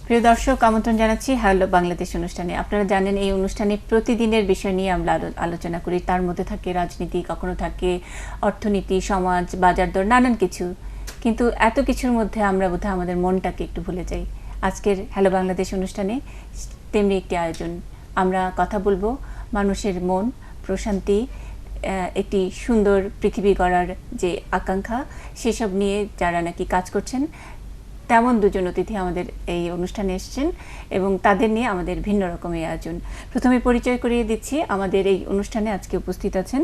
প্রিয় দর্শক, আমন্ত্রণ জানাচ্ছি হ্যালো বাংলাদেশ অনুষ্ঠানে। আপনারা জানেন এই অনুষ্ঠানে প্রতিদিনের বিষয় নিয়ে আমরা আলোচনা করি। তার মধ্যে থাকে রাজনীতি, কখনো থাকে অর্থনীতি, সমাজ, বাজার দর, নানান কিছু। কিন্তু এত কিছুর মধ্যে আমরা বোধহয় আমাদের মনটাকে একটু ভুলে যাই। আজকের হ্যালো বাংলাদেশ অনুষ্ঠানে তেমনি একটি আয়োজন। আমরা কথা বলবো মানুষের মন, প্রশান্তি, একটি সুন্দর পৃথিবী গড়ার যে আকাঙ্ক্ষা, সেসব নিয়ে যারা নাকি কাজ করছেন, তেমন দুজন অতিথি আমাদের এই অনুষ্ঠানে এসেছেন এবং তাদের নিয়ে আমাদের ভিন্ন রকমের আয়োজন। প্রথমে পরিচয় করিয়ে দিচ্ছি, আমাদের এই অনুষ্ঠানে আজকে উপস্থিত আছেন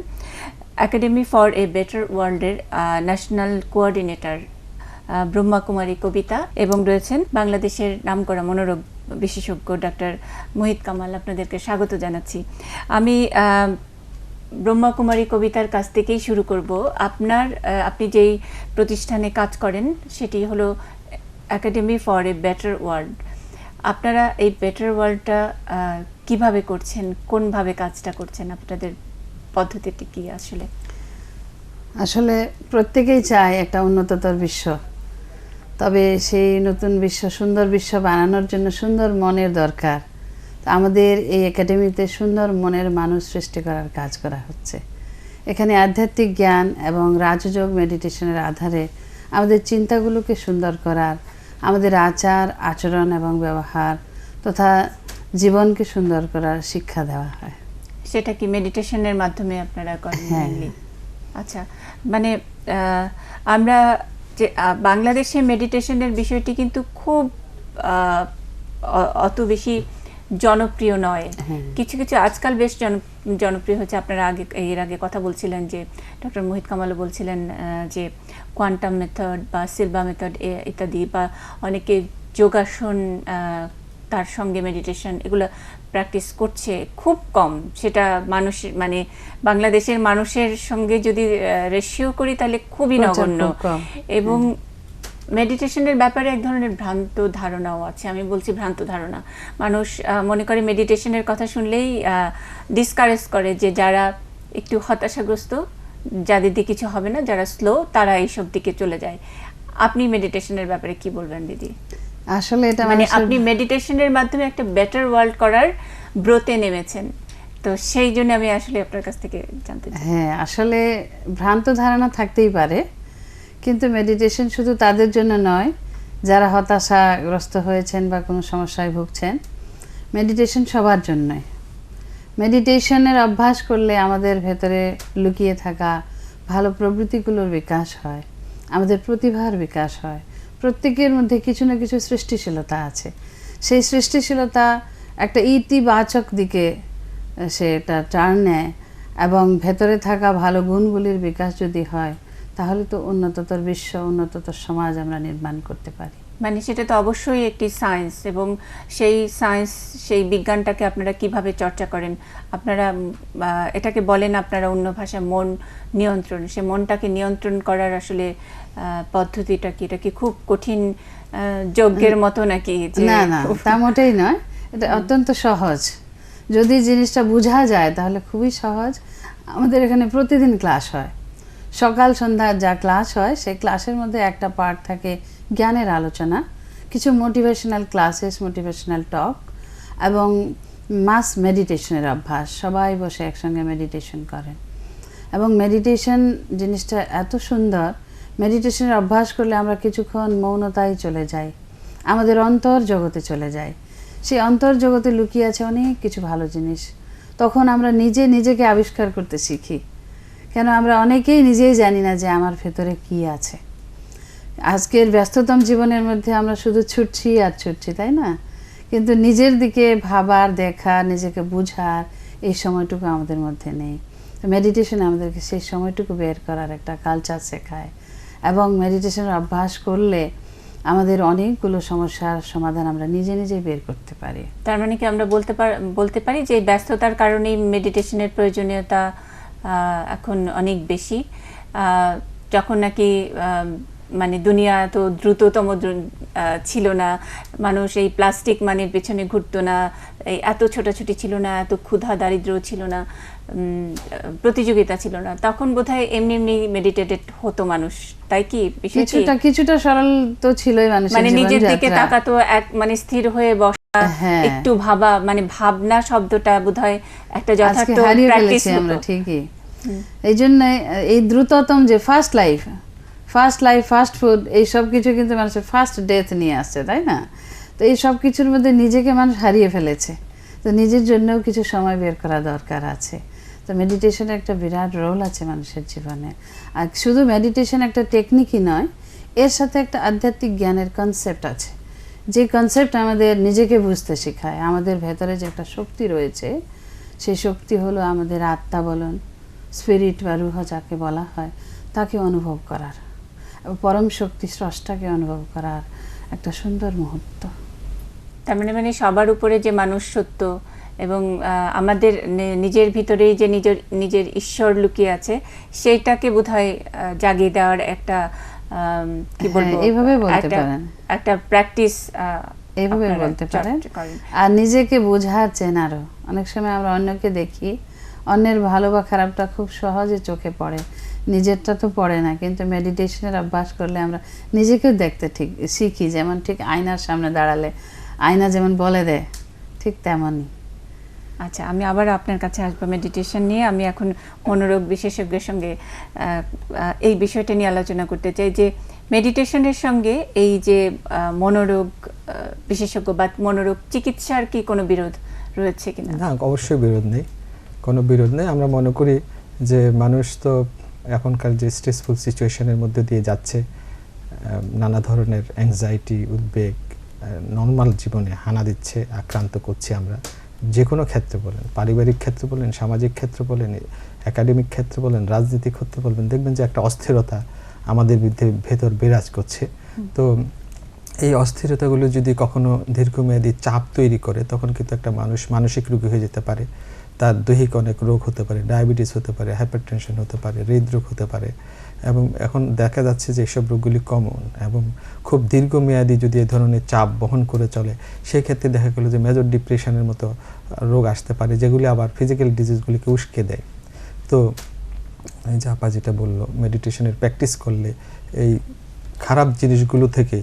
একাডেমি ফর এ বেটার ওয়ার্ল্ডের ন্যাশনাল কোঅর্ডিনেটর ব্রহ্মা কুমারী কবিতা, এবং রয়েছেন বাংলাদেশের নামকরা মনোরোগ বিশেষজ্ঞ ডক্টর মোহিত কামাল। আপনাদেরকে স্বাগত জানাচ্ছি। আমি ব্রহ্মা কুমারী কবিতার কাছ থেকেই শুরু করব। আপনি যেই প্রতিষ্ঠানে কাজ করেন সেটি হলো academy for a better world. আপনারা এই বেটার ওয়ার্ল্ডটা কিভাবে করছেন, কোনভাবে কাজটা করছেন, আপনাদের পদ্ধতিটি কি? আসলে প্রত্যেকেই চায় একটা উন্নততর বিশ্ব, তবে সেই নতুন বিশ্ব, সুন্দর বিশ্ব বানানোর জন্য সুন্দর মনের দরকার। আমাদের এই একাডেমিতে সুন্দর মনের মানুষ সৃষ্টি করার কাজ করা হচ্ছে। এখানে আধ্যাত্মিক জ্ঞান এবং রাজযোগ মেডিটেশনের আধারে আমাদের চিন্তাগুলোকে সুন্দর করার, আমাদের আচার আচরণ এবং ব্যবহার তথা জীবনকে সুন্দর করার শিক্ষা দেওয়া হয়। সেটা কি মেডিটেশনের মাধ্যমে আপনারা করেন? আচ্ছা, মানে আমরা যে বাংলাদেশে মেডিটেশনের বিষয়টি কিন্তু খুব অত বেশি জনপ্রিয় নয়। কিছু কিছু আজকাল বেশ জনপ্রিয় হচ্ছে। আপনারা এর আগে কথা বলছিলেন যে ডক্টর মোহিত কামালও বলছিলেন যে কোয়ান্টাম মেথড বা সিলভা মেথড ইত্যাদি, বা অনেকে যোগাসন, তার সঙ্গে মেডিটেশন, এগুলো প্র্যাকটিস করছে খুব কম। সেটা মানুষের, মানে বাংলাদেশের মানুষের সঙ্গে যদি রেশিও করি তাহলে খুবই নগণ্য। এবং মেডিটেশনের ব্যাপারে এক ধরনের ভ্রান্ত ধারণাও আছে। আমি বলছি ভ্রান্ত ধারণা। মানুষ মনে করে মেডিটেশনের কথা শুনলেই ডিসকারেজ করে যে যারা একটু হতাশাগ্রস্ত, যাদের দিয়ে কিছু হবে না, যারা স্লো, তারা এইসব দিকে চলে যায়। আপনি মেডিটেশনের ব্যাপারে কি বলবেন দিদি? আসলে এটা মানে আপনি মেডিটেশনের মাধ্যমে একটা বেটার ওয়ার্ল্ড করার ব্রতে নেমেছেন, তো সেই জন্য আমি আসলে আপনার কাছ থেকে জানতে চাই। হ্যাঁ, আসলে ভ্রান্ত ধারণা থাকতেই পারে, কিন্তু মেডিটেশন শুধু তাদের জন্য নয় যারা হতাশাগ্রস্ত হয়েছেন বা কোনো সমস্যায় ভুগছেন। মেডিটেশন সবার জন্যই। মেডিটেশনের অভ্যাস করলে আমাদের ভেতরে লুকিয়ে থাকা ভালো প্রবৃত্তিগুলোর বিকাশ হয়, আমাদের প্রতিভার বিকাশ হয়। প্রত্যেকের মধ্যে কিছু না কিছু সৃষ্টিশীলতা আছে। সেই সৃষ্টিশীলতা একটা ইতিবাচক দিকে সেটা টার্ন নেয়, এবং ভেতরে থাকা ভালো গুণগুলির বিকাশ যদি হয় তাহলে তো উন্নততর বিশ্ব, উন্নততর সমাজ আমরা নির্মাণ করতে পারি। মানে সেটা তো অবশ্যই একটি সায়েন্স, এবং সেই বিজ্ঞানটাকে আপনারা কিভাবে চর্চা করেন? আপনারা এটাকে বলেন আপনারা অন্য ভাষায় মন নিয়ন্ত্রণ। সে মনটাকে নিয়ন্ত্রণ করার আসলে পদ্ধতিটা কি? এটা কি খুব কঠিন যজ্ঞের মতো নাকি? না না, তা মোটেই নয়। এটা অত্যন্ত সহজ। যদি জিনিসটা বোঝা যায় তাহলে খুবই সহজ। আমাদের এখানে প্রতিদিন ক্লাস হয়, সকাল সন্ধ্যা যা ক্লাস হয় সেই ক্লাসের মধ্যে একটা পার্ট থাকে জ্ঞানের আলোচনা, কিছু মোটিভেশনাল ক্লাসেস, মোটিভেশনাল টক, এবং মাস মেডিটেশনের অভ্যাস। সবাই বসে একসঙ্গে মেডিটেশন করেন, এবং মেডিটেশন জিনিসটা এত সুন্দর। মেডিটেশনের অভ্যাস করলে আমরা কিছুক্ষণ মৌনতায় চলে যাই, আমাদের অন্তর জগতে চলে যাই। সেই অন্তর জগতে লুকিয়ে আছে অনেক কিছু ভালো জিনিস। তখন আমরা নিজেকে আবিষ্কার করতে শিখি। কেন আমরা অনেকেই নিজেই জানি না যে আমার ভেতরে কি আছে। আজকের ব্যস্ততম জীবনের মধ্যে আমরা শুধু ছুটছি আর ছুটছি, তাই না? কিন্তু নিজের দিকে ভাবার, দেখা, নিজেকে বুঝার এই সময়টুকু আমাদের মধ্যে নেই। তো মেডিটেশন আমাদেরকে সেই সময়টুকু বের করার একটা কালচার শেখায়, এবং মেডিটেশনের অভ্যাস করলে আমাদের অনেকগুলো সমস্যার সমাধান আমরা নিজেই বের করতে পারি। তার মানে কি আমরা বলতে পারি যে ব্যস্ততার কারণেই মেডিটেশনের প্রয়োজনীয়তা এখন অনেক বেশি? যখন নাকি মানে দুনিয়া তো দ্রুততম ছিল না, মানুষ এই প্লাস্টিক মানির পেছনে ঘুরতো না, এই এত ছোটাছুটি ছিল না, এত ক্ষুধা দারিদ্র ছিল না, প্রতিযোগিতা ছিল না, তখন বোধহয় এমনি এমনি মেডিটেটেড হতো মানুষ, তাই কি? কিছুটা সরল তো ছিলই মানুষের মানে নিজের দিকে জীবনযাত্রা। তাকাতো, মানে স্থির হয়ে বসা, হ্যাঁ। একটু ভাবা, মানে ভাবনা শব্দটা বোধহয় একটা আজকে যথার্থ হারিয়ে প্র্যাকটিস ফেলেছি আমরা, হতো। ঠিকই। এই জন্য এই দ্রুততম যে ফার্স্ট লাইফ, ফার্স্ট ফুড, এই সব কিছু কিন্তু মানুষের ফার্স্ট ডেথ নিয়ে আসছে, তাই না? তো এই সব কিছুর মধ্যে নিজেকে মানুষ হারিয়ে ফেলেছে। তো নিজের জন্যও কিছু সময় বের করা দরকার আছে। তো মেডিটেশনের একটা বিরাট রোল আছে মানুষের জীবনে। আর শুধু মেডিটেশন একটা টেকনিকই নয়, এর সাথে একটা আধ্যাত্মিক জ্ঞানের কনসেপ্ট আছে, যে কনসেপ্ট আমাদের নিজেকে বুঝতে শেখায়। আমাদের ভেতরে যে একটা শক্তি রয়েছে, সেই শক্তি হলো আমাদের আত্মা বলুন, স্পিরিট বা রুহ যাকে বলা হয়, তাকে অনুভব করার, পরম শক্তি স্রষ্টাকে অনুভব করার একটা সুন্দর মুহূর্ত। তার মানে সবার উপরে যে মানুষ সত্য এবং আমাদের নিজের ভিতরেই যে নিজের ঈশ্বর লুকিয়ে আছে, সেইটাকে বোধহয় জাগিয়ে দেওয়ার একটা কি বলবো, এইভাবে বলতে পারেন, একটা প্র্যাকটিস এইভাবে বলতে পারেন। আর নিজেকে বোঝার চেনারও। অনেক সময় আমরা অন্যকে দেখি, অন্যের ভালো বা খারাপটা খুব সহজে চোখে পড়ে, নিজেরটা তো পড়ে না, কিন্তু মেডিটেশনের অভ্যাস করলে আমরা নিজেকেও দেখতে ঠিক শিখি। যেমন ঠিক আয়নার সামনে দাঁড়ালে আয়না যেমন বলে দেয়, ঠিক তেমনই। আচ্ছা, আমি আবার আপনার কাছে আসবো মেডিটেশন নিয়ে। আমি এখন মনোরোগ বিশেষজ্ঞের সঙ্গে এই বিষয়টা নিয়ে আলোচনা করতে চাই যে মেডিটেশনের সঙ্গে এই যে মনোরোগ বিশেষজ্ঞ বা মনোরোগ চিকিৎসার কি কোনো বিরোধ রয়েছে কিনা? না, অবশ্যই বিরোধ নেই, কোনো বিরোধ নেই। আমরা মনে করি যে মানুষ তো এখনকার যে স্ট্রেসফুল সিচুয়েশনের মধ্যে দিয়ে যাচ্ছে, নানা ধরনের অ্যাংজাইটি, উদ্বেগ নর্মাল জীবনে হানা দিচ্ছে, আক্রান্ত করছি আমরা। যে কোনো ক্ষেত্রে বলেন, পারিবারিক ক্ষেত্রে বলেন, সামাজিক ক্ষেত্রে বলেন, একাডেমিক ক্ষেত্রে বলেন, রাজনৈতিক ক্ষেত্রে বলবেন, দেখবেন যে একটা অস্থিরতা আমাদের ভেতর বিরাজ করছে। তো এই অস্থিরতাগুলো যদি কখনো দীর্ঘমেয়াদী চাপ তৈরি করে, তখন কিন্তু একটা মানুষ মানসিক রোগী হয়ে যেতে পারে। তার দৈহিক অনেক রোগ হতে পারে, ডায়াবেটিস হতে পারে, হাইপারটেনশন হতে পারে, হৃদরোগ হতে পারে। এবং এখন দেখা যাচ্ছে যে এসব রোগগুলি কমন এবং খুব দীর্ঘমেয়াদী যদি এ ধরনের চাপ বহন করে চলে, সেক্ষেত্রে দেখা গেলো যে মেজর ডিপ্রেশনের মতো রোগ আসতে পারে, যেগুলি আবার ফিজিক্যাল ডিজিজগুলিকে উস্কে দেয়। তো এই যে আপা যেটা বললো, মেডিটেশনের প্র্যাকটিস করলে এই খারাপ জিনিসগুলো থেকে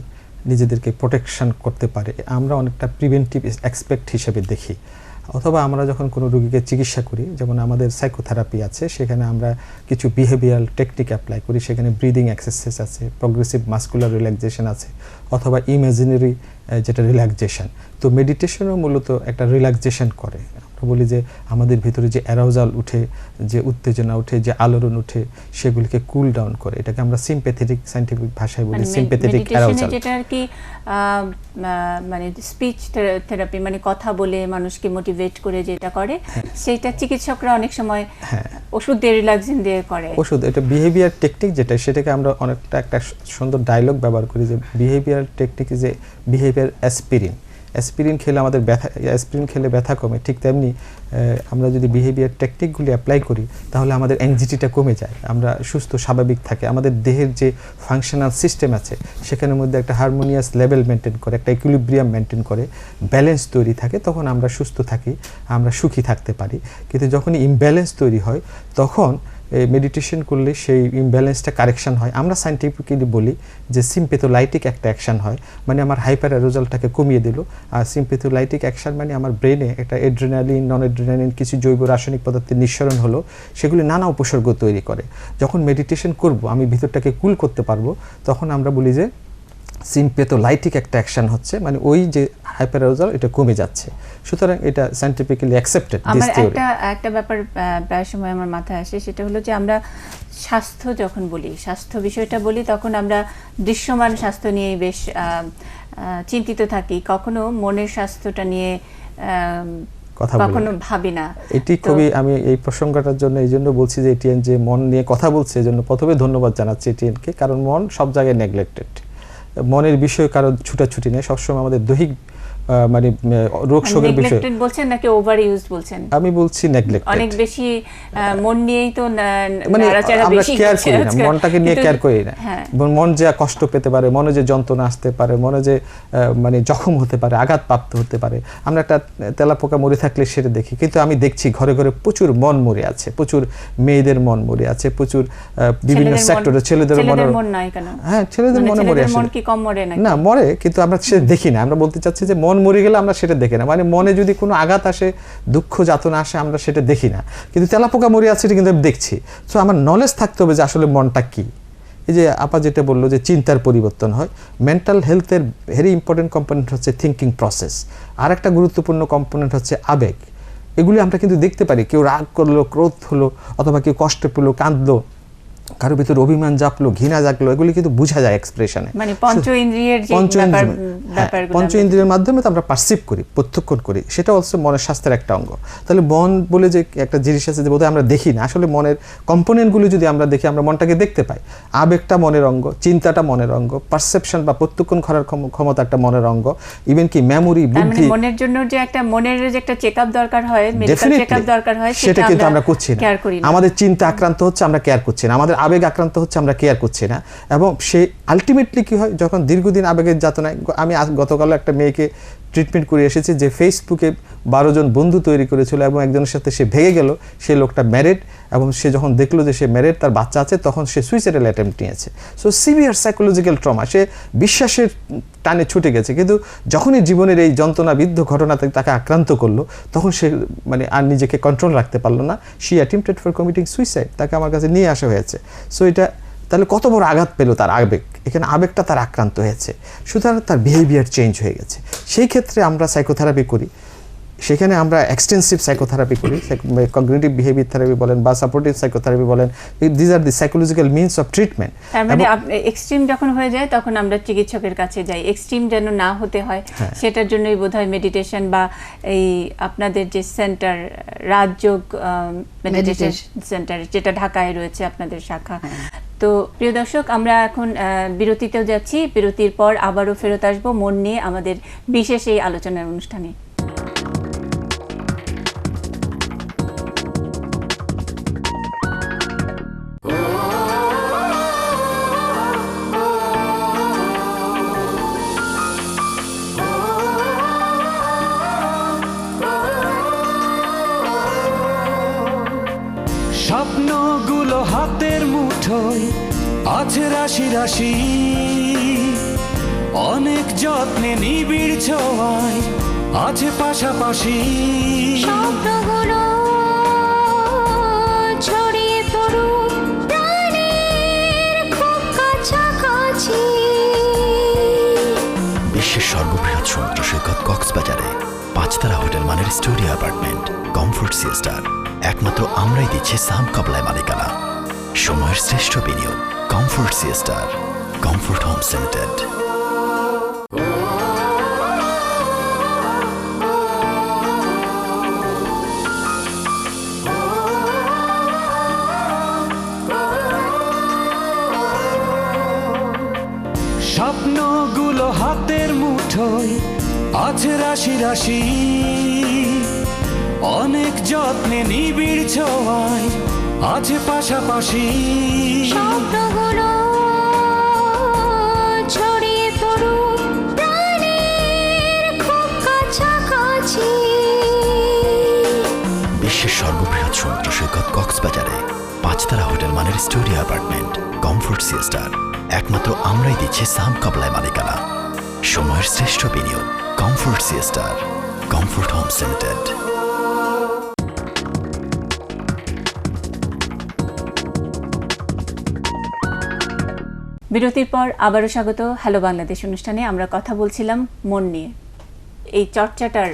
নিজেদেরকে প্রোটেকশন করতে পারে। আমরা অনেকটা প্রিভেন্টিভ অ্যাসপেক্ট হিসেবে দেখি। অথবা আমরা যখন কোনো রোগীকে চিকিৎসা করি, যেমন আমাদের সাইকোথেরাপি আছে, সেখানে আমরা কিছু বিহেভিয়ারাল টেকনিক অ্যাপ্লাই করি। সেখানে ব্রিদিং এক্সারসাইজ আছে, প্রগ্রেসিভ মাস্কুলার রিল্যাক্সেশন আছে, অথবা ইমাজিনারি যেটা রিল্যাক্সেশন। তো মেডিটেশনও মূলত একটা রিল্যাক্সেশন করে। আমরা বলি যে আমাদের ভিতরে যে অ্যারাউজাল উঠে, যে উত্তেজনা উঠে, যে আলোড়ন উঠে, সেগুলিকে কুল ডাউন করে। এটাকে আমরা সিম্প্যাথেটিক, সায়েন্টিফিক ভাষায় বলি সিম্প্যাথেটিক অ্যারাউজাল। যেটা আর কি মানে স্পিচ থেরাপি, মানে কথা বলে মানুষকে মোটিভেট করে যেটা করে, সেটা চিকিৎসকরা অনেক সময় ওষুধ দিয়ে রিল্যাক্সিং দিয়ে করে। ওষুধ, এটা বিহেভিয়ার টেকনিক যেটা, সেটাকে আমরা অনেকটা একটা সুন্দর ডায়লগ ব্যবহার করি যে বিহেভিয়ার টেকনিক যে বিহেভিয়ার অ্যাসপিরিন। অ্যাসপিরিন খেলে আমাদের অ্যাসপিরিন খেলে ব্যথা কমে, ঠিক তেমনি আমরা যদি বিহেভিয়ার টেকনিকগুলি অ্যাপ্লাই করি, তাহলে আমাদের অ্যাংজাইটিটা কমে যায়, আমরা সুস্থ স্বাভাবিক থাকে। আমাদের দেহের যে ফাংশনাল সিস্টেম আছে, সেখানের মধ্যে একটা হারমোনিয়াস লেভেল মেনটেন করে, একটা ইকুইলিব্রিয়াম মেনটেন করে, ব্যালেন্স তৈরি থাকে, তখন আমরা সুস্থ থাকি, আমরা সুখী থাকতে পারি। কিন্তু যখনই ইমব্যালেন্স তৈরি হয়, তখন মেডিটেশন করলে সেই ইমব্যালেন্সটা কারেকশন হয়। আমরা সায়েন্টিফিক্যালি বলি যে সিম্প্যাথোলাইটিক একটা অ্যাকশন হয়, মানে আমার হাইপার অ্যারোজালটাকে কমিয়ে দিল। আর সিম্প্যাথোলাইটিক অ্যাকশন মানে আমার ব্রেনে একটা এড্রিনালিন, নন এড্রিনালিন কিছু জৈব রাসায়নিক পদার্থের নিঃসরণ হলো, সেগুলি নানা উপসর্গ তৈরি করে। যখন মেডিটেশন করব, আমি ভিতরটাকে কুল করতে পারবো, তখন আমরা বলি যে সিম্প্যাথোলাইটিক একটা অ্যাকশন হচ্ছে, মানে ওই যে হাইপার অ্যারোজাল এটা কমে যাচ্ছে। সুতরাং এটা সায়েন্টিফিক্যালি অ্যাকসেপ্টেড দিস থিওরি। একটা ব্যাপার প্রায় সময় আমার মাথায় আসে, সেটা হলো যে আমরা স্বাস্থ্য যখন বলি, স্বাস্থ্য বিষয়টা বলি, তখন আমরা দৃশ্যমান স্বাস্থ্য নিয়ে বেশ চিন্তিত থাকি, কখনো মনের স্বাস্থ্যটা নিয়ে কখনো ভাবি না। এটি খুবই, আমি এই প্রসঙ্গটার জন্য এই জন্য বলছি যে এটিএন যে মন নিয়ে কথা বলছে, এই জন্য প্রথমে ধন্যবাদ জানাচ্ছি এটিএনকে, কারণ মন সব জায়গায় নেগলেক্টেড। মনের বিষয়ে কারো ছুটাছুটি নেই, সবসময় আমাদের দৈহিক মানে রোগ শোকের বিষয় নেগলেক্টেড বলছেন নাকি ওভার ইউজ বলছেন? আমি বলছি নেগলেক্টেড। অনেক বেশি মন নিয়েই তো মানে নাড়াচাড়া আমরা বেশি কেয়ার হচ্ছে করি না, আজকাল। মনটাকে নিয়ে কিন্তু- কেয়ার করি না। হ্যাঁ। মন যে কষ্ট পেতে পারে, মনে যে যন্ত্রণা আসতে পারে, মনে যে মানে জখম হতে পারে, আঘাতপ্রাপ্ত হতে পারে, আমরা একটা তেলাপোকা মরে থাকলে সেটা দেখি, কিন্তু আমি দেখছি ঘরে ঘরে প্রচুর মন মরে আছে, প্রচুর মেয়েদের মন মরে আছে, প্রচুর বিভিন্ন ছেলেদের মন- সেক্টরে ছেলেদের মন নয় কেন? হ্যাঁ, ছেলেদের মানে মনে মরে ছেলেদের আসে মন কি কম মরে নাকি? না, মরে, কিন্তু আমরা সেটা দেখি না। আমরা বলতে চাচ্ছি যে মন মরে গেলে আমরা সেটা দেখি না, মানে মনে যদি কোনো আঘাত আসে, দুঃখ যাতনা আসে, আমরা সেটা দেখি না, কিন্তু তেলাপোকা মরে আছে এটা কিন্তু আমি দেখছি। সো আমার নলেজ থাকতে হবে যে আসলে মনটা কি। এই যে আপা যেটা বললো যে চিন্তার পরিবর্তন হয়, মেন্টাল হেলথের ভেরি ইম্পর্টেন্ট কম্পোনেন্ট হচ্ছে থিঙ্কিং প্রসেস। আর একটা গুরুত্বপূর্ণ কম্পোনেন্ট হচ্ছে আবেগ। এগুলি আমরা কিন্তু দেখতে পারি, কেউ রাগ করলো, ক্রোধ হলো, অথবা কেউ কষ্ট পেলো, কাঁদলো, কারো ভিতরে অভিমান জাপলো, ঘৃণা জাগলো, এগুলি কিন্তু বোঝা যায় এক্সপ্রেশনে। মানে পঞ্চ ইন্দ্রিয়ের যে ব্যাপারগুলো পঞ্চ ইন্দ্রিয়ের মাধ্যমে তো আমরা পারসিভ করি, প্রত্যক্ষণ করি, সেটা হচ্ছে মনের স্বাস্থ্যের একটা অঙ্গ। তাহলে মন বলে যে একটা জিনিস আছে যে বোধহয় আমরা দেখি না, আসলে মনের কম্পোনেন্টগুলো যদি আমরা দেখি, আমরা মনটাকে দেখতে পাই। আবেগটা মনের অঙ্গ, চিন্তাটা মনের অঙ্গ, পারসেপশন বা প্রত্যক্ষণ করার ক্ষমতা একটা মনের অঙ্গ, ইভেন কি মেমোরি, তার মানে বুদ্ধি, মনের জন্য যে একটা মনের যে একটা চেকআপ দরকার হয়, মেডিকেল চেকআপ দরকার হয়, সেটা কিন্তু আমরা করছি না। কেয়ার করি না। আমাদের চিন্তা আক্রান্ত হচ্ছে, আমরা কেয়ার করছি না। আমাদের আবেগ আক্রান্ত হচ্ছে, আমরা কেয়ার করছি না। এবং সে আলটিমেটলি কি হয়, যখন দীর্ঘদিন আবেগের যাতনায়, আমি গতকাল একটা মেয়েকে ট্রিটমেন্ট করে এসেছি যে ফেসবুকে 12 জন বন্ধু তৈরি করেছিল এবং একজনের সাথে সে ভেঙে গেল। সে লোকটা ম্যারিড, এবং সে যখন দেখলো যে সে ম্যারিড, তার বাচ্চা আছে, তখন সে সুইসাইডাল অ্যাটেম্প্ট নিয়েছে। সো সিভিয়ার সাইকোলজিক্যাল ট্রমা, সে বিশ্বাসের টানে ছুটে গেছে। কিন্তু যখনই জীবনের এই যন্ত্রণাবিদ্ধ ঘটনা তাকে আক্রান্ত করলো, তখন সে মানে আর নিজেকে কন্ট্রোল রাখতে পারলো না। She attempted for committing suicide. তাকে আমার কাছে নিয়ে আসা হয়েছে। সো এটা তাহলে কত বড় আঘাত পেল তার আবেগ, এখানে আবেগটা তার আক্রান্ত হয়েছে, সুতরাং তার বিহেভিয়ার চেঞ্জ হয়ে গেছে। সেই ক্ষেত্রে আমরা সাইকোথেরাপি করি, সেখানে আমরা এক্সটেন্সিভ সাইকোথেরাপি করি, কগনিটিভ বিহেভিয়ার থেরাপি বলেন বা সাপোর্টিভ সাইকোথেরাপি বলেন, these are the psychological means of treatment. তার মানে এক্সট্রিম যখন হয়ে যায় তখন আমরা চিকিৎসকের কাছে যাই, এক্সট্রিম যেন না হতে হয় সেটার জন্যই বোধহয় মেডিটেশন বা এই আপনাদের যে সেন্টার, রাজযোগ মেডিটেশন সেন্টার, যেটা ঢাকায় রয়েছে আপনাদের শাখা। তো প্রিয় দর্শক, আমরা এখন বিরতিতেও যাচ্ছি। বিরতির পর আবারও ফেরত আসবো মন নিয়ে আমাদের বিশেষ এই আলোচনার অনুষ্ঠানে। স্বপ্নগুলো হাতের মুঠোয় আছে রাশি রাশি, অনেক যত্নে নিবিড় ছোঁয়ায় আছে পাশাপাশি। স্বপ্নগুলো ছড়িয়ে পড়ুক প্রাণের খুব কাছাকাছি। বিশ্বের সর্ববৃহৎ সমুদ্র সৈকত কক্সবাজারে 5 তারা হোটেল মানের স্টুডিও অ্যাপার্টমেন্ট কমফোর্ট সিস্টার, একমাত্র আমরাই দিচ্ছি সাম কবলায় মালিকানা। সময়ের শ্রেষ্ঠ বিনিয়োগ Comfort Sister, Comfort Homes Limited. স্বপ্নগুলো হাতের মুঠোয় আছে রাশি রাশি, অনেক যত্নে নিবিড় ছোঁয়ায় আছে পাশাপাশি। স্বপ্নগুলো ছড়িয়ে পড়ুক প্রাণের খুব কাছাকাছি। বিশ্বের সর্ববৃহৎ সমুদ্র সৈকত কক্সবাজারে 5 তারা হোটেল মানের স্টুডিও অ্যাপার্টমেন্ট কমফোর্ট সিস্টার, একমাত্র আমরাই দিচ্ছি সাম কবলায় মালিকানা। সময়ের শ্রেষ্ঠ বিনিয়োগ Comfort Sister, Comfort Homes Limited. বিরতির পর আবারও স্বাগত হ্যালো বাংলাদেশ অনুষ্ঠানে। আমরা কথা বলছিলাম মন নিয়ে। এই চর্চাটার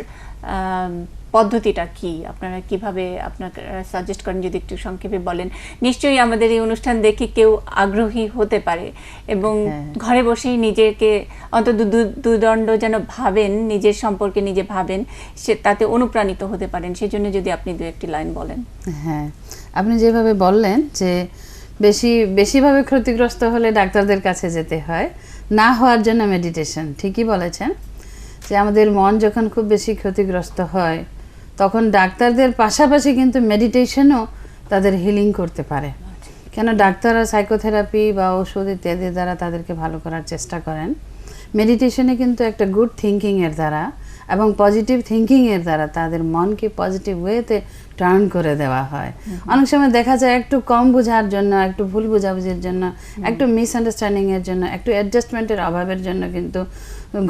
পদ্ধতিটা কি, আপনারা কিভাবে আপনারা সাজেস্ট করেন যদি একটু সংক্ষেপে বলেন। নিশ্চয়ই আমাদের এই অনুষ্ঠান দেখে কেউ আগ্রহী হতে পারে এবং ঘরে বসেই নিজেকে অন্তত দুদণ্ড যেন ভাবেন, নিজের সম্পর্কে নিজে ভাবেন, সে তাতে অনুপ্রাণিত হতে পারেন। সেই জন্য যদি আপনি দু একটি লাইন বলেন। হ্যাঁ, আপনি যেভাবে বললেন যে বেশিভাবে ক্ষতিগ্রস্ত হলে ডাক্তারদের কাছে যেতে হয়, না হওয়ার জন্য মেডিটেশন, ঠিকই বলেছেন। যে আমাদের মন যখন খুব বেশি ক্ষতিগ্রস্ত হয় তখন ডাক্তারদের পাশাপাশি কিন্তু মেডিটেশনও তাদের হিলিং করতে পারে। কেন ডাক্তাররা সাইকোথেরাপি বা ওষুধ ইত্যাদি দ্বারা তাদেরকে ভালো করার চেষ্টা করেন, মেডিটেশনে কিন্তু একটা গুড থিঙ্কিংয়ের দ্বারা এবং পজিটিভ থিঙ্কিংয়ের দ্বারা তাদের মনকে পজিটিভ ওয়েতে টার্ন করে দেওয়া হয়। অনেক সময় দেখা যায় একটু কম বোঝার জন্য, একটু ভুল বোঝাবুঝির জন্য, একটু মিসআন্ডারস্ট্যান্ডিংয়ের জন্য, একটু অ্যাডজাস্টমেন্টের অভাবের জন্য কিন্তু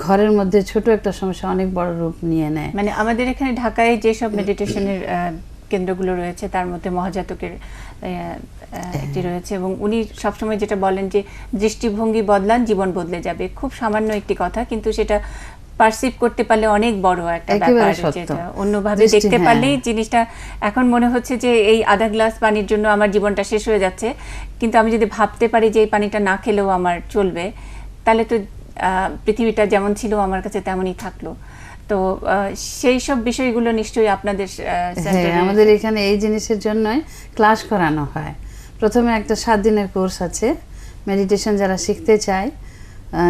ঘরের মধ্যে ছোট একটা সমস্যা অনেক বড় রূপ নিয়ে নেয়। মানে আমাদের এখানে ঢাকায় যেসব মেডিটেশনের কেন্দ্রগুলো রয়েছে তার মধ্যে মহাজাতকের একটি রয়েছে, এবং উনি সবসময় যেটা বলেন যে দৃষ্টিভঙ্গি বদলান জীবন বদলে যাবে। খুব সামান্য একটি কথা, কিন্তু সেটা পারসিভ করতে পারলে অনেক বড় একটা ব্যাপার, যেটা অন্যভাবে দেখতে পারলেই জিনিসটা। এখন মনে হচ্ছে যে এই আধা গ্লাস পানির জন্য আমার জীবনটা শেষ হয়ে যাচ্ছে, কিন্তু আমি যদি ভাবতে পারি যে এই পানিটা না খেলেও আমার চলবে, তাহলে তো পৃথিবীটা যেমন ছিল আমার কাছে তেমনই থাকলো। তো সেই সব বিষয়গুলো নিশ্চয়ই আপনাদের আমাদের এখানে এই জিনিসের জন্যই ক্লাস করানো হয়। প্রথমে একটা 7 দিনের কোর্স আছে মেডিটেশন। যারা শিখতে চায়,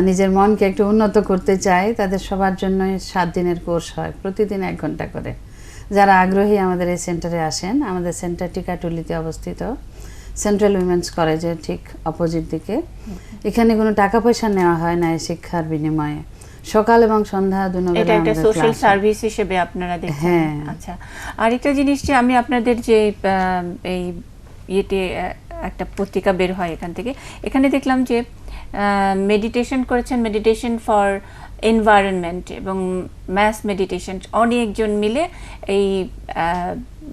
নিজের মনকে একটু উন্নত করতে চায়, তাদের সবার জন্যই 7 দিনের কোর্স হয়, প্রতিদিন 1 ঘন্টা করে। যারা আগ্রহী আমাদের এই সেন্টারে আসেন। আমাদের সেন্টার টিকাটুলিতে অবস্থিত, সেন্ট্রাল উইমেন্স কলেজের ঠিক অপোজিট দিকে। এখানে কোনো টাকা পয়সা নেওয়া হয় না এই শিক্ষার বিনিময়ে। সকাল এবং সন্ধ্যা দুটো এটা একটা সোশ্যাল সার্ভিস হিসেবে আপনারা দেখছেন। আচ্ছা, আরেকটা জিনিস যে আমি আপনাদের যে এই ইয়েতে একটা পত্রিকা বের হয় এখান থেকে, এখানে দেখলাম যে মেডিটেশন করেছেন, মেডিটেশন ফর এনভায়রনমেন্ট এবং ম্যাস মেডিটেশন, অনেকজন মিলে এই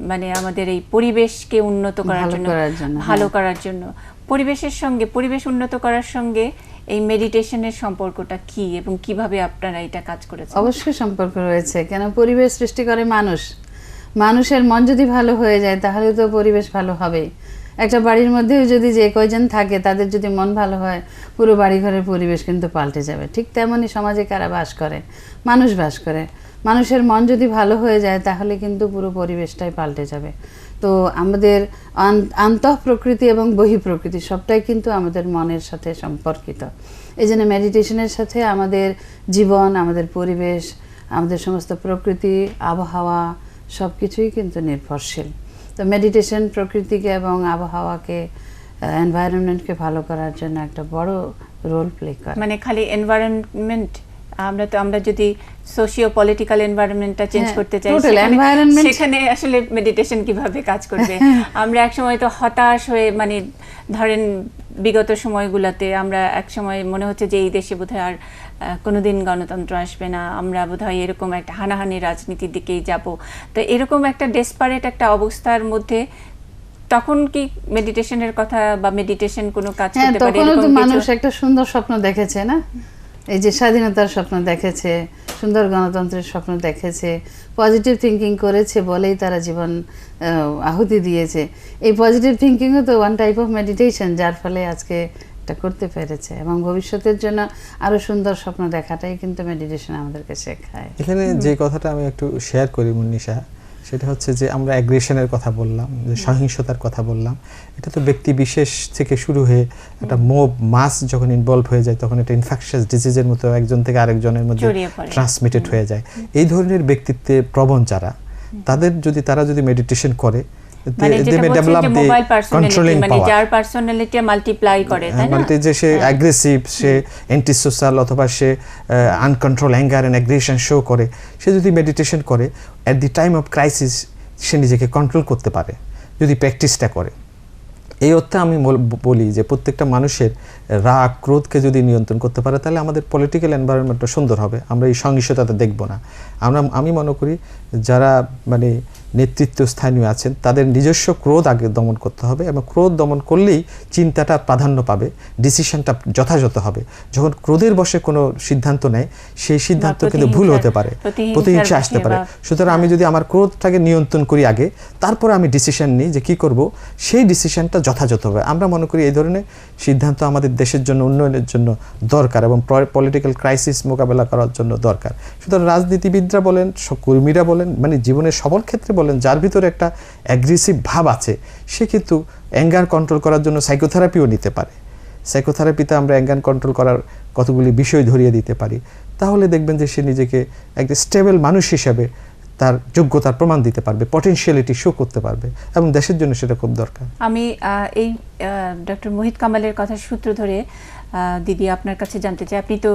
মানে আমাদের এই পরিবেশকে উন্নত করার জন্য, ভালো করার জন্য। পরিবেশের সঙ্গে, পরিবেশ উন্নত করার সঙ্গে এই মেডিটেশনের সম্পর্কটা কি এবং কিভাবে আপনারা এটা কাজ করেছেন? অবশ্যই সম্পর্ক রয়েছে। কেন, পরিবেশ সৃষ্টি করে মানুষ। মানুষের মন যদি ভালো হয়ে যায় তাহলে তো পরিবেশ ভালো হবেই। একটা বাড়ির মধ্যে যদি যে কয়জন থাকে তাদের যদি মন ভালো হয়, পুরো বাড়িঘরের পরিবেশ কিন্তু পাল্টে যাবে। ঠিক তেমনই সমাজে কারা বাস করে, মানুষ বাস করে। মানুষের মন যদি ভালো হয়ে যায় তাহলে কিন্তু পুরো পরিবেশটাই পাল্টে যাবে। তো আমাদের আন্তঃ প্রকৃতি এবং বহি প্রকৃতি সবটাই কিন্তু আমাদের মনের সাথে সম্পর্কিত। এই জন্য মেডিটেশনের সাথে আমাদের জীবন, আমাদের পরিবেশ, আমাদের সমস্ত প্রকৃতি, আবহাওয়া সব কিছুই কিন্তু নির্ভরশীল। তো মেডিটেশন প্রকৃতিকে এবং আবহাওয়াকে, এনভায়রনমেন্টকে ভালো করার জন্য একটা বড় রোল প্লে করে। মানে খালি এনভায়রনমেন্ট, আমরা যদি সোশিও পলিটিক্যাল এনভায়রনমেন্টটা চেঞ্জ করতে চাই, সেখানে আসলে মেডিটেশন কিভাবে কাজ করবে? আমরা একসময় তো হতাশ হয়ে, মানে ধরেন বিগত সময়গুলোতে আমরা একসময় মনে হচ্ছে যে এই দেশে বোধহয় আর কোনোদিন গণতন্ত্র আসবে না, আমরা বোধহয় এরকম একটা হানাহানি রাজনীতির দিকেই যাব। তো এরকম একটা ডেসপারেট একটা অবস্থার মধ্যে তখন কি মেডিটেশনের কথা বা মেডিটেশন কোনো কাজ করতে পারে? তখন তো মানুষ একটা সুন্দর স্বপ্ন দেখেছে না, এই যে স্বাধীনতার স্বপ্ন দেখেছে, সুন্দর গণতন্ত্রের স্বপ্ন দেখেছে, পজিটিভ থিঙ্কিং করেছে বলেই তারা জীবন আহুতি দিয়েছে। এই পজিটিভ থিঙ্কিংও তো ওয়ান টাইপ অফ মেডিটেশন, যার ফলে আজকে এটা করতে পেরেছে। এবং ভবিষ্যতের জন্য আরো সুন্দর স্বপ্ন দেখাটাই কিন্তু মেডিটেশন আমাদেরকে শেখায়। এখানে যে কথাটা আমি একটু শেয়ার করি মুন্নিশা, সেটা হচ্ছে যে আমরা অ্যাগ্রেশনের কথা বললাম, যে সহিংসতার কথা বললাম, এটা তো ব্যক্তি বিশেষ থেকে শুরু হয়ে একটা মোব মাস যখন ইনভলভ হয়ে যায় তখন এটা ইনফেকশাস ডিজিজের মতো একজন থেকে আরেকজনের মধ্যে ট্রান্সমিটেড হয়ে যায়। এই ধরনের ব্যক্তিত্বে প্রবণ যারা, তারা যদি মেডিটেশন করে, সে অ্যাগ্রেসিভ, সে অ্যান্টি সোশ্যাল, অথবা সে uncontrol anger and aggression show করে, সে যদি মেডিটেশন করে at the time of crisis সে নিজেকে কন্ট্রোল করতে পারে যদি প্র্যাকটিসটা করে। এই অর্থে আমি বলি যে প্রত্যেকটা মানুষের রাগ ক্রোধকে যদি নিয়ন্ত্রণ করতে পারে তাহলে আমাদের পলিটিক্যাল এনভায়রনমেন্টটা সুন্দর হবে, আমরা এই সহিংসতাটা দেখব না। আমি মনে করি যারা মানে নেতৃত্ব স্থানীয় আছেন তাদের নিজস্ব ক্রোধ আগে দমন করতে হবে, এবং ক্রোধ দমন করলেই চিন্তাটা প্রাধান্য পাবে, ডিসিশনটা যথাযথ। হবে যখন ক্রোধের বশে কোনো সিদ্ধান্ত নেয় সেই সিদ্ধান্ত কিন্তু ভুল হতে পারে, প্রতিহিংসা আসতে পারে। সুতরাং আমি যদি আমার ক্রোধটাকে নিয়ন্ত্রণ করি আগে, তারপরে আমি ডিসিশন নিই যে কি করব, সেই ডিসিশনটা যথাযথ হবে। আমরা মনে করি এই ধরনের সিদ্ধান্ত আমাদের দেশের জন্য, উন্নয়নের জন্য দরকার এবং পলিটিক্যাল ক্রাইসিস মোকাবেলা করার জন্য দরকার। সুতরাং রাজনীতিবিদরা বলেন, কর্মীরা বলেন, মানে জীবনের সকল ক্ষেত্রে বলেন, যার ভিতরে একটা অ্যাগ্রেসিভ ভাব আছে সে কিন্তু অ্যাঙ্গার কন্ট্রোল করার জন্য সাইকোথেরাপিও নিতে পারে। সাইকোথেরাপিতে আমরা অ্যাঙ্গার কন্ট্রোল করার কতগুলি বিষয় ধরিয়ে দিতে পারি, তাহলে দেখবেন যে সে নিজেকে একটা স্টেবল মানুষ হিসাবে তার যোগ্যতার প্রমাণ দিতে পারবে, পটেনশিয়ালিটি শো করতে পারবে, এবং দেশের জন্য সেটা খুব দরকার। আমি এই ডক্টর মোহিত কামালের কথা সূত্র ধরে দিদি আপনার কাছে জানতে চাই, আপনি তো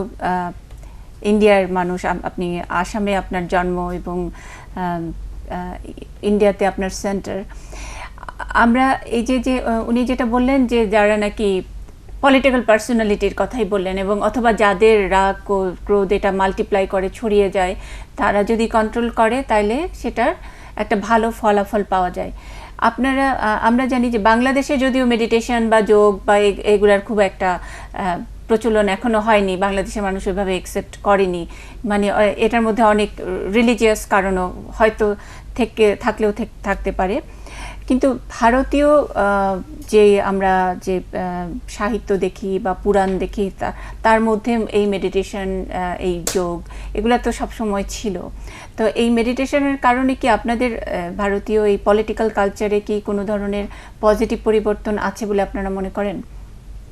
ইন্ডিয়ার মানুষ, আপনি আসামে আপনার জন্ম এবং ইন্ডিয়াতে আপনার সেন্টার। আমরা এই যে উনি যেটা বললেন যে যারা নাকি পলিটিক্যাল পার্সোনালিটির কথাই বললেন, এবং অথবা যাদের রাগ ক্রোধ এটা মাল্টিপ্লাই করে ছড়িয়ে যায়, তারা যদি কন্ট্রোল করে তাহলে সেটার একটা ভালো ফলাফল পাওয়া যায়। আমরা জানি যে বাংলাদেশে যদিও মেডিটেশন বা যোগ বা এগুলার খুব একটা প্রচলন এখনো হয়নি, বাংলাদেশের মানুষ ওইভাবে অ্যাকসেপ্ট করেনি, মানে এটার মধ্যে অনেক রিলিজিয়াস কারণও হয়তো থাকলেও থাকতে পারে। কিন্তু ভারতীয় যে আমরা যে সাহিত্য দেখি বা পুরাণ দেখি, তার মধ্যে এই মেডিটেশন, এই যোগ, এগুলা তো সবসময় ছিল। তো এই মেডিটেশনের কারণে কি আপনাদের ভারতীয় এই পলিটিক্যাল কালচারে কি কোনো ধরনের পজিটিভ পরিবর্তন আছে বলে আপনারা মনে করেন?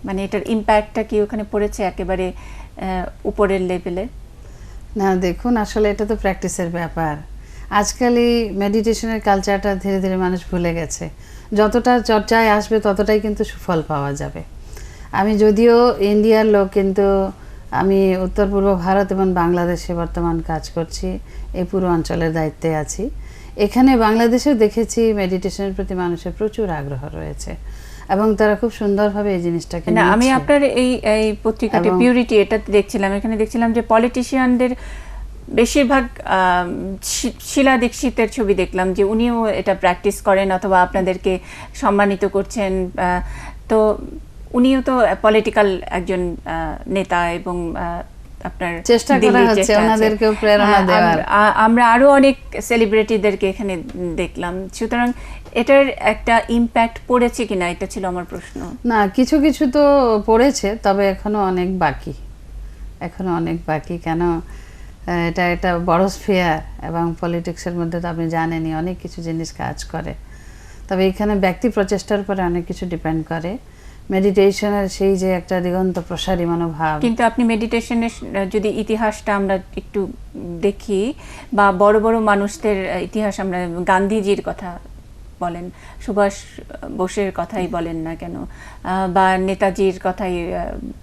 মানে এটার ইম্প্যাক্টটা কি ওখানে পড়েছে একেবারে উপরের লেভেলে? না, দেখুন, আসলে এটা তো প্র্যাকটিসের ব্যাপার। আজকাল এই মেডিটেশনের কালচারটা ধীরে ধীরে মানুষ ভুলে গেছে। যতটা চর্চায় আসবে ততটাই কিন্তু সুফল পাওয়া যাবে। আমি যদিও ইন্ডিয়ার লোক, কিন্তু আমি উত্তর পূর্ব ভারত এবং বাংলাদেশে বর্তমান কাজ করছি, এই পুরো অঞ্চলের দায়িত্বে আছি। এখানে বাংলাদেশেও দেখেছি মেডিটেশনের প্রতি মানুষের প্রচুর আগ্রহ রয়েছে এবং তারা খুব সুন্দরভাবে এই জিনিসটাকে না, আমি আপনার এই পত্রিকাতে পিউরিটি এটা দেখছিলাম, এখানে দেখছিলাম যে পলিটিশিয়ানদের বেশিরভাগ শিলা দীক্ষিতের ছবি দেখলাম যে উনিও এটা প্র্যাকটিস করেন অথবা আপনাদেরকে সম্মানিত করছেন। তো উনিও তো পলিটিক্যাল একজন নেতা এবং আপনার চেষ্টা করা হচ্ছে ওনাদেরকেও প্রেরণা দেওয়ার। আমরা আরো অনেক সেলিব্রিটিদেরকে এখানে দেখলাম, সুতরাং এটার একটা ইম্প্যাক্ট পড়েছে কিনা, এটা ছিল আমার প্রশ্ন। না, কিছু কিছু তো পড়েছে, তবে এখনো অনেক বাকি। কেন, এটা একটা বড় স্ফিয়ার এবং পলিটিক্সের মধ্যে তো আপনি জানেনই অনেক কিছু জিনিস কাজ করে। তবে এখানে ব্যক্তি প্রচেষ্টার উপরে অনেক কিছু ডিপেন্ড করে। মেডিটেশনের সেই যে একটা দিগন্ত প্রসারী মনোভাব। কিন্তু আপনি মেডিটেশনের যদি ইতিহাসটা আমরা একটু দেখি, বা বড় বড় মানুষদের ইতিহাস, আমরা গান্ধীজির কথা বলেন, সুভাষ বোসের কথাই বলেন না কেন, বা নেতাজির কথাই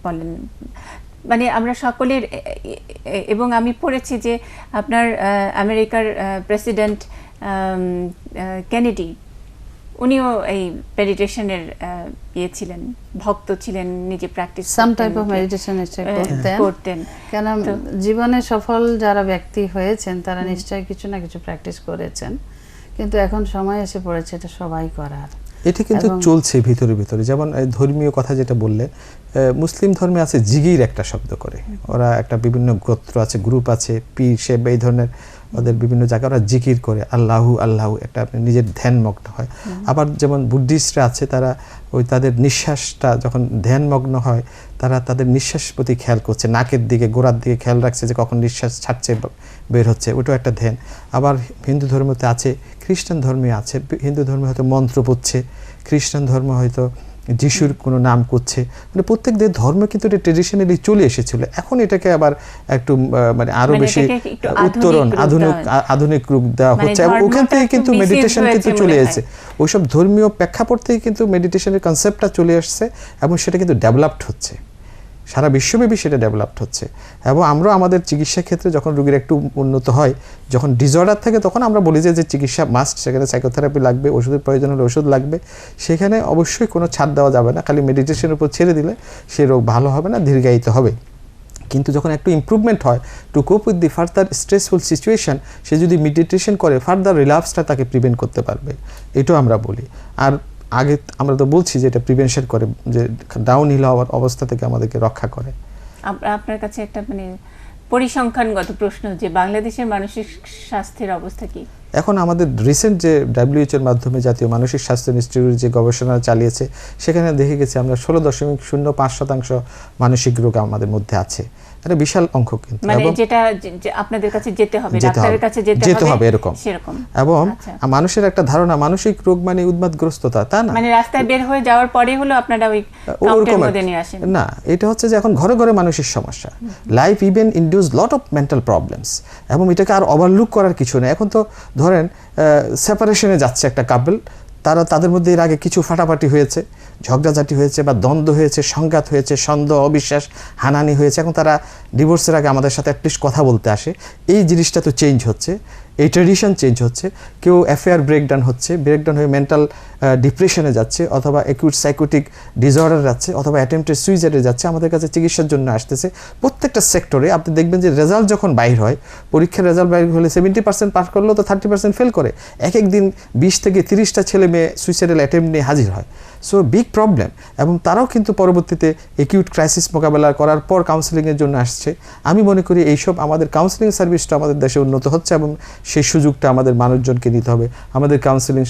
বলেন, মানে আমরা সকলের, এবং আমি পড়েছি যে আপনার আমেরিকার প্রেসিডেন্ট কেনেডি, উনিও এই মেডিটেশনের ছিলেন, ভক্ত ছিলেন, নিজে practice some type of meditation করতেন। কেন, জীবনে সফল যারা ব্যক্তি হয়েছেন তারা নিশ্চয়ই কিছু না কিছু প্র্যাকটিস করেছেন, কিন্তু এখন সময় এসে পড়েছে এটা সবাই করার। এটি কিন্তু চলছে ভিতরে ভিতরে। যেমন ধর্মীয় কথা যেটা বললে, মুসলিম ধর্মে আছে জিগির একটা শব্দ করে, ওরা একটা বিভিন্ন গোত্র আছে, গ্রুপ আছে, পীর সাহেব, এই ধরনের ওদের বিভিন্ন জায়গায় ওরা জিকির করে, আল্লাহু আল্লাহু, একটা আপনি নিজের ধ্যানমগ্ন হয়। আবার যেমন বুদ্ধিস্টরা আছে, তারা ওই তাদের নিঃশ্বাসটা যখন ধ্যানমগ্ন হয়, তারা তাদের নিঃশ্বাস প্রতি খেয়াল করছে, নাকের দিকে, গোড়ার দিকে খেয়াল রাখছে যে কখন নিঃশ্বাস ছাড়ছে, বের হচ্ছে, ওটাও একটা ধ্যান। আবার হিন্দু ধর্মতে আছে, খ্রিস্টান ধর্মে আছে, হিন্দু ধর্মে হয়তো মন্ত্র পড়ছে, খ্রিস্টান ধর্ম হয়তো যিশুর কোনো নাম করছে। মানে প্রত্যেকদের ধর্ম কিন্তু এটা ট্রেডিশনালি চলে এসেছিল, এখন এটাকে আবার একটু মানে আরো বেশি উত্তরণ, আধুনিক রূপ দেওয়া হচ্ছে, এবং ওখান থেকে কিন্তু মেডিটেশন কিন্তু চলে এসেছে। ওইসব ধর্মীয় প্রেক্ষাপট থেকে কিন্তু মেডিটেশনের কনসেপ্টটা চলে আসছে, এবং সেটা কিন্তু ডেভেলপড হচ্ছে, সারা বিশ্বব্যাপী সেটা ডেভেলপড হচ্ছে। এবং আমরা আমাদের চিকিৎসা ক্ষেত্রে যখন রোগীর একটু উন্নত হয়, যখন ডিসঅর্ডার থাকে, তখন আমরা বলি যে চিকিৎসা মাস্ট, সেখানে সাইকোথেরাপি লাগবে, ওষুধের প্রয়োজন হলে ওষুধ লাগবে, সেখানে অবশ্যই কোনো ছাড় দেওয়া যাবে না। খালি মেডিটেশনের উপর ছেড়ে দিলে সে রোগ ভালো হবে না, দীর্ঘায়িত হবে। কিন্তু যখন একটু ইমপ্রুভমেন্ট হয়, to cope with the further stressful situation, সে যদি মেডিটেশন করে, ফার্দার রিল্যাপসটা তাকে প্রিভেন্ট করতে পারবে, এটাও আমরা বলি। আর আগে আমরা তো বলছি যে এটা প্রিভেনশন করে, যে ডাউন হিল হওয়ার অবস্থা থেকে আমাদেরকে রক্ষা করে। আপনার কাছে একটা মানে পরিসংখ্যানগত প্রশ্ন, যে বাংলাদেশের মানসিক স্বাস্থ্যের অবস্থা কি এখন? আমাদের রিসেন্ট যে WHO এর মাধ্যমে জাতীয় মানসিক স্বাস্থ্য ইনস্টিটিউট যে গবেষণা চালিয়েছে, সেখানে দেখে গেছে আমরা 16.05% মানসিক রোগ আমাদের মধ্যে আছে। একটা বিশাল অঙ্ক কিন্তু। মানে এবং যেটা যে আপনাদের কাছে যেতে হবে, যেতে ডাক্তারের হবে, কাছে যেতে যেতে হবে হবে এরকম। সেরকম। এবং আচ্ছা। মানুষের একটা ধারণা মানসিক রোগ মানে উন্মাদগ্রস্ততা, তা না। মানে রাস্তায় বের হয়ে যাওয়ার পরে হলো আপনারা ওই কাউন্টারের ওরকম মধ্যে নিয়ে আসেন না, এটা হচ্ছে যে এখন ঘরে ঘরে মানসিক সমস্যা, life even induce lot of mental problems, এবং এটাকে আর ওভারলুক করার কিছু নেই। এখন তো ধরেন সেপারেশনে যাচ্ছে একটা কাপল, তাদের মধ্যে এর আগে কিছু ফাটাফাটি হয়েছে, ঝগড়াঝাটি হয়েছে বা দ্বন্দ্ব হয়েছে, সংঘাত হয়েছে, সন্দেহ, অবিশ্বাস, হানানি হয়েছে, এখন তারা ডিভোর্সের আগে আমাদের সাথে অ্যাটলিস্ট কথা বলতে আসে। এই জিনিসটা তো চেঞ্জ হচ্ছে, এই ট্রেডিশন চেঞ্জ হচ্ছে। কেউ অ্যাফেয়ার ব্রেকডাউন হয়ে মেন্টাল ডিপ্রেশনে যাচ্ছে, অথবা অ্যাকিউট সাইকোটিক ডিসঅর্ডার যাচ্ছে, অথবা অ্যাটেম্পটেড সুইসাইডে যাচ্ছে, আমাদের কাছে চিকিৎসার জন্য আসতেছে। প্রত্যেকটা সেক্টরে আপনি দেখবেন যে রেজাল্ট যখন বাইর হয়, পরীক্ষার রেজাল্ট বাইর হলে 70% পাস করলেও তো 30% ফেল করে। এক দিন 20 থেকে 30টা ছেলে মেয়ে সুইসাইডাল অ্যাটেম্প নিয়ে হাজির হয়। So big problem. এবং তারাও কিন্তু পরবর্তীতে অ্যাকিউট ক্রাইসিস মোকাবেলা করার পর কাউন্সেলিংয়ের জন্য আসছে। আমি মনে করি এইসব আমাদের কাউন্সেলিং সার্ভিসটা আমাদের দেশে উন্নত হচ্ছে, এবং সেই সুযোগটা আমাদের মানুষজনকে নিতে হবে। আমাদের কাউন্সেলিং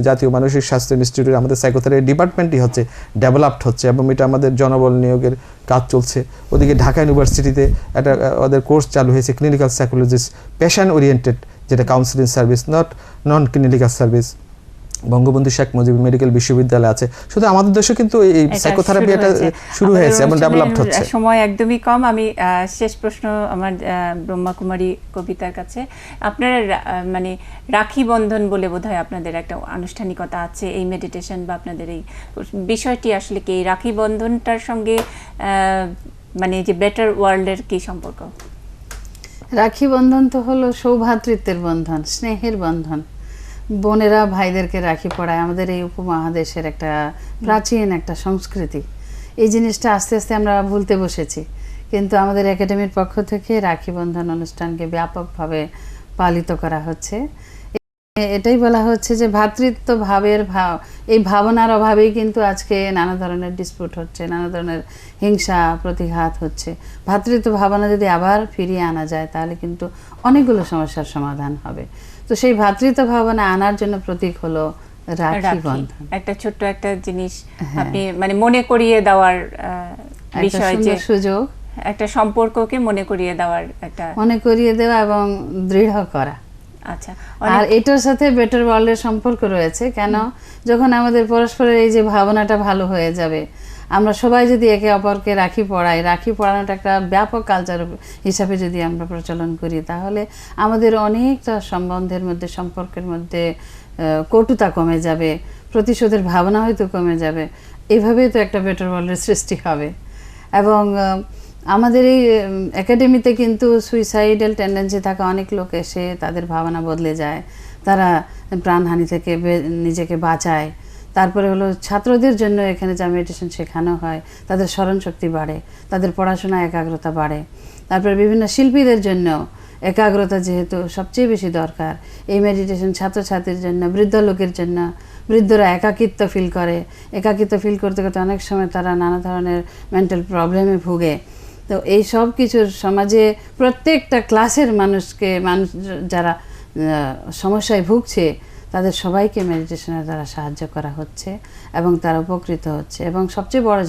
জাতীয় মানসিক স্বাস্থ্য ইনস্টিটিউট, আমাদের সাইকোথেরাপি ডিপার্টমেন্টই হচ্ছে ডেভেলপড হচ্ছে, এবং এটা আমাদের জনবল নিয়োগের কাজ চলছে। ওদিকে ঢাকা ইউনিভার্সিটিতে একটা ওদের কোর্স চালু হয়েছে, ক্লিনিক্যাল সাইকোলজিস্ট প্যাশন ওরিয়েন্টেড, যেটা counselling service, non clinical service. Bangabandhu Sheikh Mujib medical বিশ্ববিদ্যালয় আছে। শুধু আমাদের দেশে কিন্তু এই সাইকোথেরাপি এটা শুরু হয়েছে এবং ডেভেলপড হচ্ছে। সময় একদমই কম। আমি শেষ প্রশ্ন আমার ব্রহ্মাকুমারী কবিতার কাছে, আপনারা মানে রাখি বন্ধন বলে বোধহয় আপনাদের একটা আনুষ্ঠানিকতা আছে, এই মেডিটেশন বা আপনাদের এই বিষয়টি আসলে কি এই রাখি বন্ধনটার সঙ্গে মানে যে বেটার ওয়ার্ল্ডের কি সম্পর্ক? রাখি বন্ধন তো হলো সৌভ্রাতৃত্বের বন্ধন, স্নেহের বন্ধন। বোনেরা ভাইদেরকে রাখি পড়ায়, আমাদের এই উপমহাদেশের একটা প্রাচীন একটা সংস্কৃতি। এই জিনিসটা আস্তে আস্তে আমরা ভুলতে বসেছি, কিন্তু আমাদের একাডেমির পক্ষ থেকে রাখি বন্ধন অনুষ্ঠানকে ব্যাপকভাবে পালিত করা হচ্ছে। এটাই বলা হচ্ছে যে ভ্রাতৃত্ব ভাবের এই ভাবনার অভাবেই কিন্তু আজকে নানা ধরনের ডিসপিউট হচ্ছে, নানা ধরনের হিংসা প্রতিঘাত হচ্ছে। ভ্রাতৃত্ব ভাবনা যদি আবার ফিরিয়ে আনা যায় তাহলে কিন্তু অনেকগুলো সমস্যার সমাধান হবে। তো সেই ভ্রাতৃত্ব ভাবনা আনার জন্য প্রতীক হলো রাখি বন্ধন। একটা ছোট্ট একটা জিনিস আপনি মানে মনে করিয়ে দেওয়ার বিষয়, যে সুযোগ, একটা সম্পর্ককে মনে করিয়ে দেওয়ার, একটা মনে করিয়ে দেওয়া এবং দৃঢ় করা। আচ্ছা, আর এটার সাথে বেটার ওয়ার্ল্ডের সম্পর্ক রয়েছে। কেন? যখন আমাদের পরস্পরের এই যে ভাবনাটা ভালো হয়ে যাবে, আমরা সবাই যদি একে অপরকে রাখি পড়াই, রাখি পড়ানোটা একটা ব্যাপক কালচার হিসাবে যদি আমরা প্রচলন করি, তাহলে আমাদের অনেকটা সম্বন্ধের মধ্যে, সম্পর্কের মধ্যে কটুতা কমে যাবে, প্রতিশোধের ভাবনা হয়তো কমে যাবে। এইভাবেই তো একটা বেটার ওয়ার্ল্ডের সৃষ্টি হবে। এবং আমাদের এই একাডেমিতে কিন্তু সুইসাইডাল টেন্ডেন্সি থাকা অনেক লোক এসে তাদের ভাবনা বদলে যায়, তারা প্রাণহানি থেকে নিজেকে বাঁচায়। তারপরে হলো ছাত্রদের জন্য এখানে যা মেডিটেশন শেখানো হয়, তাদের স্মরণশক্তি বাড়ে, তাদের পড়াশোনা একাগ্রতা বাড়ে। তারপরে বিভিন্ন শিল্পীদের জন্য একাগ্রতা যেহেতু সবচেয়ে বেশি দরকার, এই মেডিটেশন ছাত্রছাত্রীর জন্য, বৃদ্ধ লোকের জন্য। বৃদ্ধরা একাকিত্ব ফিল করে, একাকিত্ব ফিল করতে করতে অনেক সময় তারা নানা ধরনের মেন্টাল প্রবলেমে ভুগে। তো এই সব কিছুর সমাজে প্রত্যেকটা ক্লাসের মানুষ যারা সমস্যায় ভুগছে, তাদের সবাইকে মেডিটেশনের দ্বারা সাহায্য করা হচ্ছে এবং তারা উপকৃত হচ্ছে। এবং সবচেয়ে বড়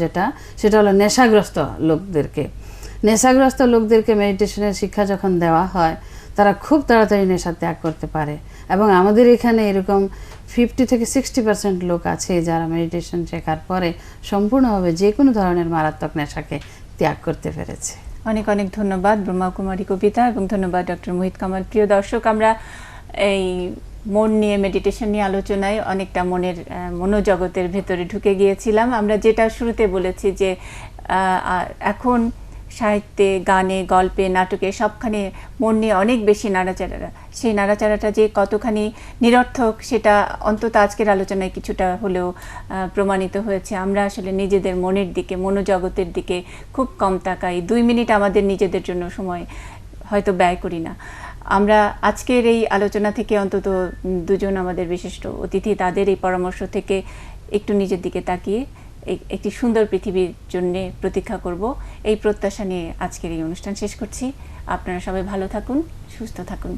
সেটা হলো নেশাগ্রস্ত লোকদেরকে মেডিটেশনের শিক্ষা যখন দেওয়া হয়, তারা খুব তাড়াতাড়ি নেশা ত্যাগ করতে পারে। এবং আমাদের এখানে এরকম 50 থেকে 60% লোক আছে যারা মেডিটেশন শেখার পরে সম্পূর্ণভাবে যে কোনো ধরনের মারাত্মক নেশাকে ত্যাগ করতে পেরেছে। অনেক অনেক ধন্যবাদ ব্রহ্মাকুমারী কবিতা, এবং ধন্যবাদ ডক্টর মোহিত কামাল। প্রিয় দর্শক, আমরা এই মন নিয়ে, মেডিটেশন নিয়ে আলোচনায় অনেকটা মনোজগতের ভেতরে ঢুকে গিয়েছিলাম। আমরা যেটা শুরুতে বলেছি যে এখন সাহিত্যে, গানে, গল্পে, নাটকে সবখানে মন নিয়ে অনেক বেশি নাড়াচাড়া। সেই নাড়াচাড়াটা যে কতখানি নিরর্থক সেটা অন্তত আজকের আলোচনায় কিছুটা হলেও প্রমাণিত হয়েছে। আমরা আসলে নিজেদের মনের দিকে, মনোজগতের দিকে খুব কম তাকাই। 2 মিনিট আমাদের নিজেদের জন্য সময় হয়তো ব্যয় করি না। আমরা আজকের এই আলোচনা থেকে অন্তত দুজন আমাদের বিশিষ্ট অতিথি, তাদের এই পরামর্শ থেকে একটু নিজের দিকে তাকিয়ে একটি সুন্দর পৃথিবীর জন্য প্রতীক্ষা করব, এই প্রত্যাশা নিয়ে আজকের এই অনুষ্ঠান শেষ করছি। আপনারা সবাই ভালো থাকুন, সুস্থ থাকুন।